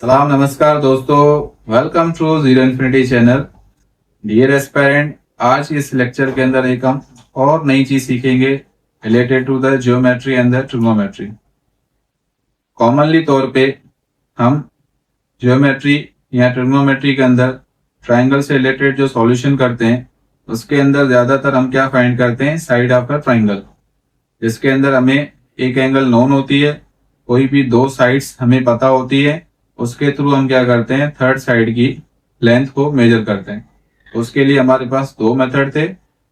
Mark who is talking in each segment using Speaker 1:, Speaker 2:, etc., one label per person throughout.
Speaker 1: सलाम नमस्कार दोस्तों, welcome to zero infinity channel. Dear aspirant, आज इस लेक्चर के अंदर एक हम और नई चीज सीखेंगे related to the geometry and the trigonometry. Commonly तौर पे हम ज्योमेट्री या ट्रिग्नोमेट्री के अंदर ट्राइंगल से रिलेटेड जो सॉल्यूशन करते हैं उसके अंदर ज्यादातर हम क्या फाइंड करते हैं, साइड ऑफ अ ट्राइंगल, जिसके अंदर हमें एक एंगल नोन होती है, कोई भी दो साइड्स हमें पता होती है, उसके थ्रू हम क्या करते हैं, थर्ड साइड की लेंथ को मेजर करते हैं। उसके लिए हमारे पास दो मेथड थे।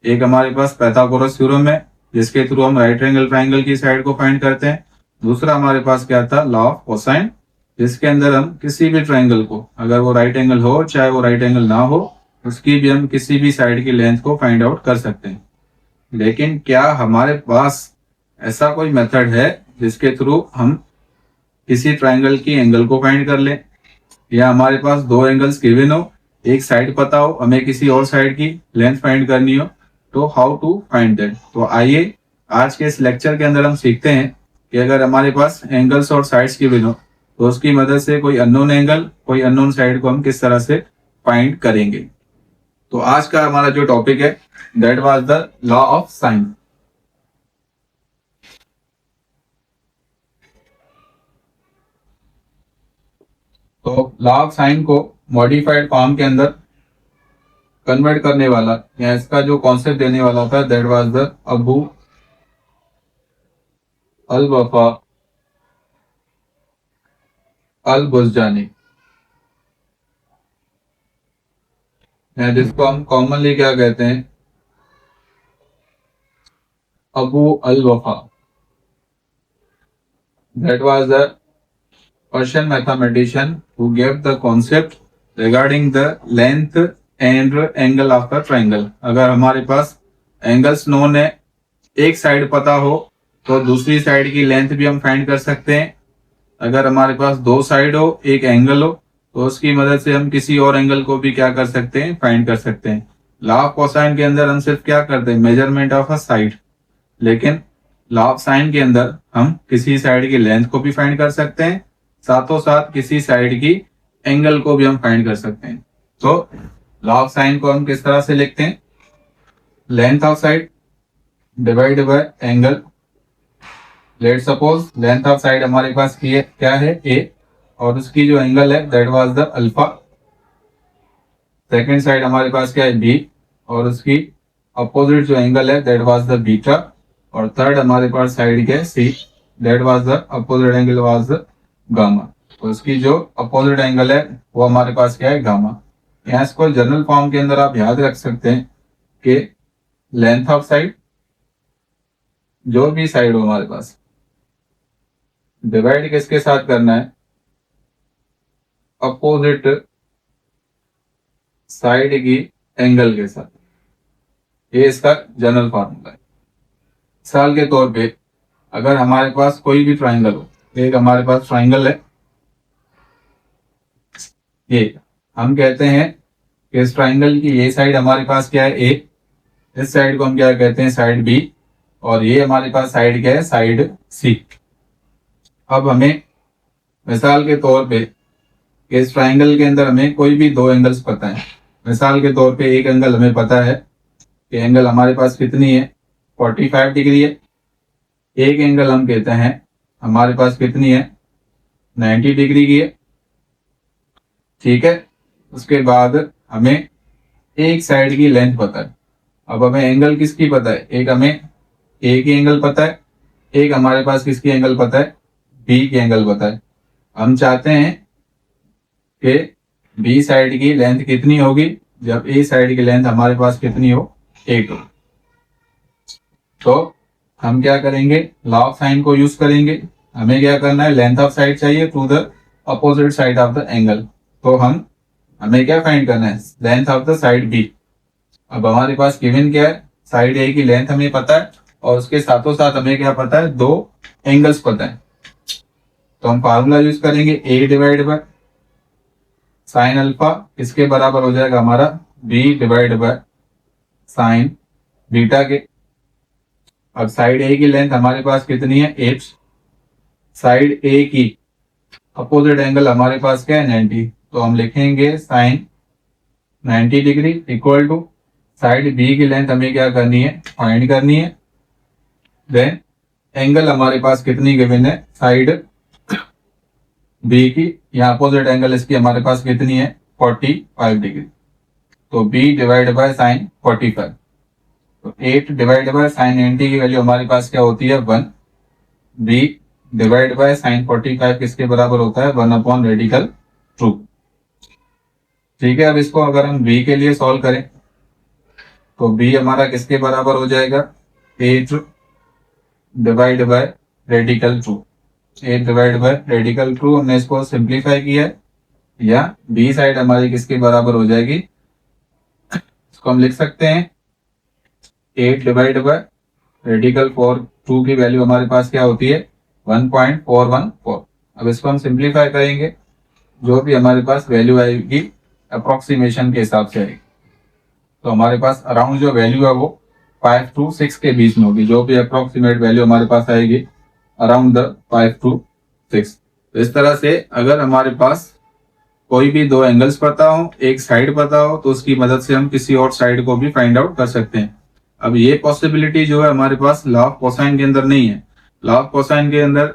Speaker 1: एक हमारे पास पाइथागोरस थ्योरम है जिसके थ्रू हम राइट एंगल ट्राइंगल की साइड को फाइंड करते हैं। दूसरा हमारे पास क्या था, लॉ ऑफ कोसाइन, जिसके अंदर हम किसी भी ट्राइंगल को, अगर वो राइट एंगल हो चाहे वो राइट एंगल ना हो, उसकी भी हम किसी भी साइड की लेंथ को फाइंड आउट कर सकते हैं। लेकिन क्या हमारे पास ऐसा कोई मेथड है जिसके थ्रू हम किसी ट्राइंगल की एंगल को फाइंड कर लें, या हमारे पास दो एंगल्स गिवन हो, एक साइड पता हो, हमें किसी और साइड की लेंथ फाइंड करनी हो, तो हाउ टू फाइंड दैट। तो आइए आज के इस लेक्चर के अंदर हम सीखते हैं कि अगर हमारे पास एंगल्स और साइड्स गिवन हो तो उसकी मदद से कोई अननोन एंगल, कोई अननोन साइड को हम किस तरह से फाइंड करेंगे। तो आज का हमारा जो टॉपिक है that was the law of sign. तो लॉ ऑफ साइन को मॉडिफाइड फॉर्म के अंदर कन्वर्ट करने वाला या इसका जो कॉन्सेप्ट देने वाला था दैट वाज द अबू अल वफा अल बुज़जानी, जिसको हम कॉमनली क्या कहते हैं, अबू अल वफा। That was the Persian mathematician who gave the concept regarding the length and angle of the triangle. अगर हमारे पास एंगल्स नोन है, एक साइड पता हो, तो दूसरी साइड की लेंथ भी हम फाइंड कर सकते हैं। अगर हमारे पास दो साइड हो, एक एंगल हो, तो उसकी मदद से हम किसी और एंगल को भी क्या कर सकते हैं, फाइंड कर सकते हैं। लॉ ऑफ कोसाइन के अंदर हम सिर्फ क्या करते हैं, मेजरमेंट ऑफ अ साइड। लेकिन लॉ ऑफ साइन के अंदर हम किसी साइड की लेंथ को भी फाइंड कर सकते हैं, साथों साथ किसी साइड की एंगल को भी हम फाइंड कर सकते हैं। तो लॉ ऑफ साइन को हम किस तरह से लिखते हैं, length of side divide by angle. Let suppose length of side हमारे पास क्या है, ए, और उसकी जो एंगल है that was the alpha. Second side हमारे पास क्या है, बी, और उसकी अपोजिट जो एंगल है दैट वाज द बीटा। और थर्ड हमारे पास साइड क्या है, C, that was the opposite angle was the gamma. तो उसकी जो अपोजिट एंगल है वो हमारे पास क्या है, गामा। यहाँ इसको जनरल फॉर्म के अंदर आप याद रख सकते हैं कि लेंथ ऑफ साइड, जो भी साइड हो हमारे पास, डिवाइड किसके साथ करना है, अपोजिट साइड की एंगल के साथ। ये इसका जनरल फार्मूला है। मिसाल के तौर पे अगर हमारे पास कोई भी ट्राइंगल हो, एक हमारे पास ट्राइंगल है, ये हम कहते हैं कि इस ट्राइंगल की ये साइड हमारे पास क्या है, ए, इस साइड को हम क्या कहते हैं, साइड बी, और ये हमारे पास साइड क्या है, साइड सी। अब हमें मिसाल के तौर पे इस ट्राइंगल के अंदर हमें कोई भी दो एंगल्स पता है। मिसाल के तौर पे एक एंगल हमें पता है कि एंगल हमारे पास कितनी है, 45 डिग्री है। एक एंगल हम कहते हैं हमारे पास कितनी है, 90 डिग्री की है। ठीक है, उसके बाद हमें एक साइड की लेंथ पता है। अब हमें एंगल किसकी पता है, एक हमें ए की एंगल पता है, एक हमारे पास किसकी एंगल पता है, बी की एंगल पता है। हम चाहते हैं कि बी साइड की लेंथ कितनी होगी जब ए साइड की लेंथ हमारे पास कितनी हो, 8 हो। तो हम क्या करेंगे, लॉ ऑफ साइन को यूज करेंगे। हमें क्या करना है, लेंथ ऑफ साइड चाहिए to the opposite side of the angle. तो हमें क्या फाइंड करना है, length of the side B. अब हमारे पास गिवन क्या है, साइड ए की लेंथ हमें पता है, और उसके साथों साथ हमें क्या पता है, दो एंगल्स पता है। तो हम फार्मूला यूज करेंगे, A divide by sine alpha, इसके बराबर हो जाएगा हमारा B divide by sine beta के। अब साइड ए की लेंथ हमारे पास कितनी है, 8। साइड ए की अपोजिट एंगल हमारे पास क्या है 90, तो हम लिखेंगे sine 90 degree equal to side B की लेंथ हमें क्या करनी है, फाइंड करनी है। देन एंगल हमारे पास कितनी गिवन है, साइड बी की, यहाँ अपोजिट एंगल इसकी हमारे पास कितनी है 45 डिग्री, तो b डिवाइड बाय साइन 45, तो 8 डिवाइड बाय साइन 90 की वैल्यू हमारे पास क्या होती है 1, b डिवाइड बाय साइन 45 किसके बराबर होता है 1 अपॉन रेडिकल 2। ठीक है, अब इसको अगर हम b के लिए सॉल्व करें तो b हमारा किसके बराबर हो जाएगा 8 divide by radical 2, 8 divide by radical 2, हमने इसको सिंप्लीफाई किया है, या बी साइड हमारी किसके बराबर हो जाएगी, इसको हम लिख सकते हैं 8 डिवाइड बाय रेडिकल 2 की वैल्यू हमारे पास क्या होती है 1.414। अब इसको हम सिंप्लीफाई करेंगे, जो भी हमारे पास वैल्यू आएगी अप्रोक्सीमेशन के हिसाब से आएगी, तो हमारे पास अराउंड जो वैल्यू है वो 5 to 6 के बीच में होगी, जो भी अप्रोक्सीमेट वैल्यू हमारे पास आएगी अराउंड द 5 to 6। तो इस तरह से अगर हमारे पास कोई भी दो एंगल्स पता हो, एक साइड पता हो, तो उसकी मदद से हम किसी और साइड को भी फाइंड आउट कर सकते हैं। अब ये पॉसिबिलिटी जो है हमारे पास लॉ ऑफ कोसाइन के अंदर नहीं है। लॉ ऑफ कोसाइन के अंदर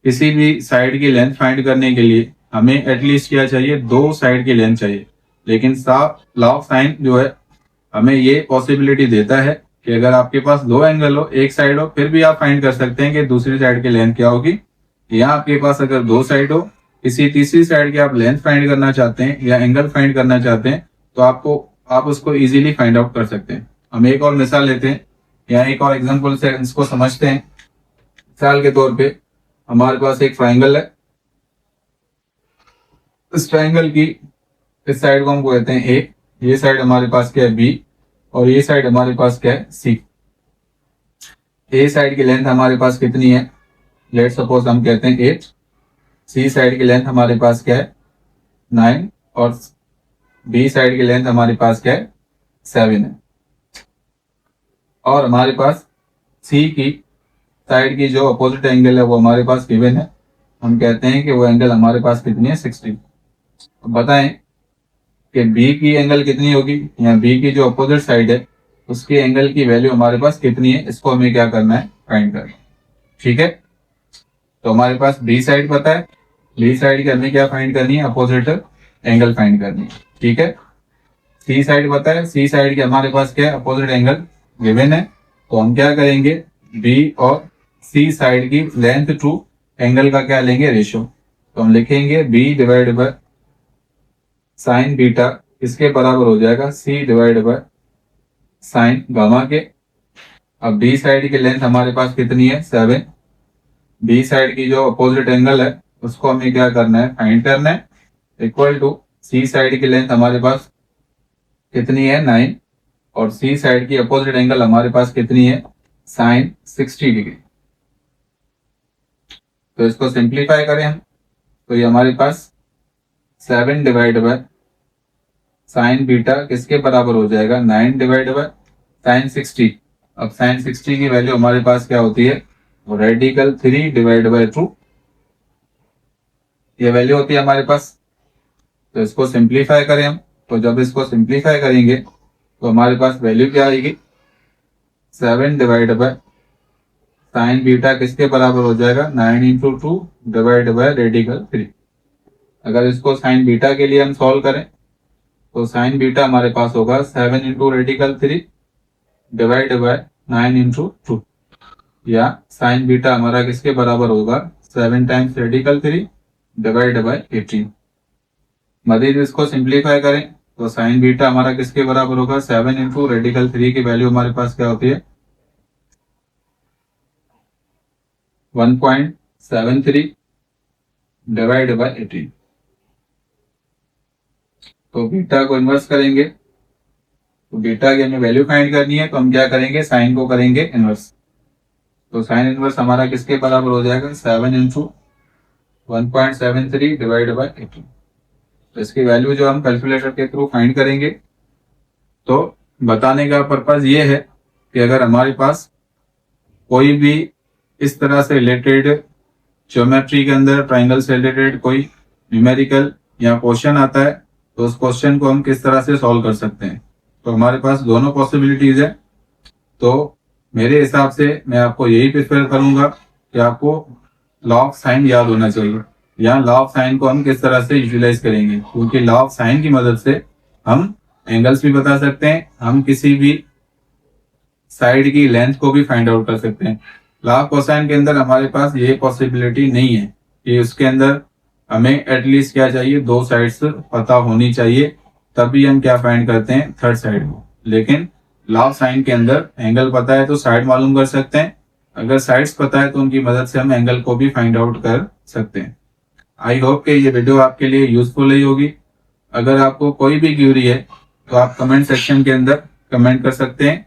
Speaker 1: किसी भी साइड की लेंथ फाइंड करने के लिए हमें एटलीस्ट क्या चाहिए, दो साइड की लेंथ चाहिए, लेकिन लॉ ऑफ साइन जो है हमें ये पॉसिबिलिटी देता है कि अगर आपके पास दो एंगल हो, एक साइड हो, फिर भी आप फाइंड कर सकते हैं कि दूसरी साइड की लेंथ क्या होगी। यहाँ आपके पास अगर दो साइड हो, किसी तीसरी साइड की आप लेंथ फाइंड करना चाहते हैं या एंगल फाइंड करना चाहते हैं, तो आप उसको इजीली फाइंड आउट कर सकते हैं। हम एक और मिसाल लेते हैं, यहाँ एक और एग्जांपल से इसको समझते हैं। मिसाल के तौर पे हमारे पास एक ट्राइंगल है, इस ट्राइंगल की इस साइड को हम कहते हैं ए, ये साइड हमारे पास क्या है बी, और ये साइड हमारे पास क्या है सी। ए साइड की लेंथ हमारे पास कितनी है, लेट सपोज हम कहते हैं 8, सी साइड की लेंथ हमारे पास क्या है 9, और बी साइड की लेंथ हमारे पास क्या है 7 है। और हमारे पास सी की साइड की जो अपोजिट एंगल है वो हमारे पास गिवन है, हम कहते हैं कि वो एंगल हमारे पास कितनी है 60। बताएं कि बी की एंगल कितनी होगी, या बी की जो अपोजिट साइड है उसकी एंगल की वैल्यू हमारे पास कितनी है, इसको हमें क्या करना है फाइंड करना है। ठीक है, तो हमारे पास बी साइड पता है, बी साइड की हमें क्या फाइंड करनी है, अपोजिट एंगल फाइंड करनी है। ठीक है, सी साइड पता है, सी साइड की हमारे पास क्या है अपोजिट एंगल गिवन है, तो हम क्या करेंगे बी और सी साइड की लेंथ टू एंगल का क्या लेंगे रेशियो, तो हम लिखेंगे B divide by sine beta किसके बराबर हो जाएगा C divide by sine gamma के। अब बी साइड की लेंथ हमारे पास कितनी है 7, बी साइड की जो अपोजिट एंगल है उसको हमें क्या करना है फाइंड करना है, इक्वल टू सी साइड की लेंथ हमारे पास कितनी है 9, और सी साइड की अपोजिट एंगल हमारे पास कितनी है साइन 60 डिग्री। तो इसको सिंप्लीफाई करें हम, तो ये हमारे पास 7 डिवाइड बाय साइन बीटा किसके बराबर हो जाएगा 9 डिवाइड बाय साइन 60। अब साइन 60 की वैल्यू हमारे पास क्या होती है, रेडिकल 3 डिवाइड बाय 2, ये वैल्यू होती है हमारे पास। तो इसको सिंप्लीफाई करें हम, तो जब इसको सिंप्लीफाई करेंगे तो हमारे पास वैल्यू क्या आएगी 7 डिवाइड बाय साइन बीटा किसके बराबर हो जाएगा 9 इंटू 2 डिवाइड बाय रेडिकल 3। अगर इसको साइन बीटा के लिए हम सॉल्व करें तो साइन बीटा हमारे पास होगा 7 into radical 3 divide by 9 into 2, या साइन बीटा हमारा किसके बराबर होगा 7 टाइम्स रेडिकल 3 डिवाइड बाय 18। मजीद इसको सिंप्लीफाई करें तो साइन बीटा हमारा किसके बराबर होगा 7 इंटू रेडिकल 3 की वैल्यू हमारे पास क्या होती है 1.73 डिवाइड बाय 18। तो बीटा को इन्वर्स करेंगे, तो बीटा की हमें वैल्यू फाइंड करनी है, तो हम क्या करेंगे साइन को करेंगे इन्वर्स। तो साइन इन्वर्स हमारा किसके बराबर हो जाएगा 7 इंटू 1.73 डिवाइड बाय 18। तो इसकी वैल्यू जो हम कैलकुलेटर के थ्रू फाइंड करेंगे। तो बताने का पर्पज ये है कि अगर हमारे पास कोई भी इस तरह से रिलेटेड ज्योमेट्री के अंदर ट्राइंगल से रिलेटेड कोई न्यूमेरिकल या क्वेश्चन आता है तो उस क्वेश्चन को हम किस तरह से सॉल्व कर सकते हैं। तो हमारे पास दोनों पॉसिबिलिटीज है। तो मेरे हिसाब से मैं आपको यही प्रेफर करूंगा कि आपको लॉ ऑफ साइन याद होना चाहिए। यहाँ लॉ ऑफ साइन को हम किस तरह से यूटिलाइज करेंगे, क्योंकि लॉ ऑफ साइन की मदद से हम एंगल्स भी बता सकते हैं, हम किसी भी साइड की लेंथ को भी फाइंड आउट कर सकते हैं। लॉ ऑफ कोसाइन के अंदर हमारे पास ये पॉसिबिलिटी नहीं है कि उसके अंदर हमें एटलीस्ट क्या चाहिए, दो साइड्स पता होनी चाहिए, तभी हम क्या फाइंड करते हैं, थर्ड साइड को। लेकिन लॉ ऑफ साइन के अंदर एंगल पता है तो साइड मालूम कर सकते हैं, अगर साइड्स पता है तो उनकी मदद से हम एंगल को भी फाइंड आउट कर सकते हैं। आई होप कि ये वीडियो आपके लिए यूजफुल रही होगी। अगर आपको कोई भी क्यूरी है तो आप कमेंट सेक्शन के अंदर कमेंट कर सकते हैं।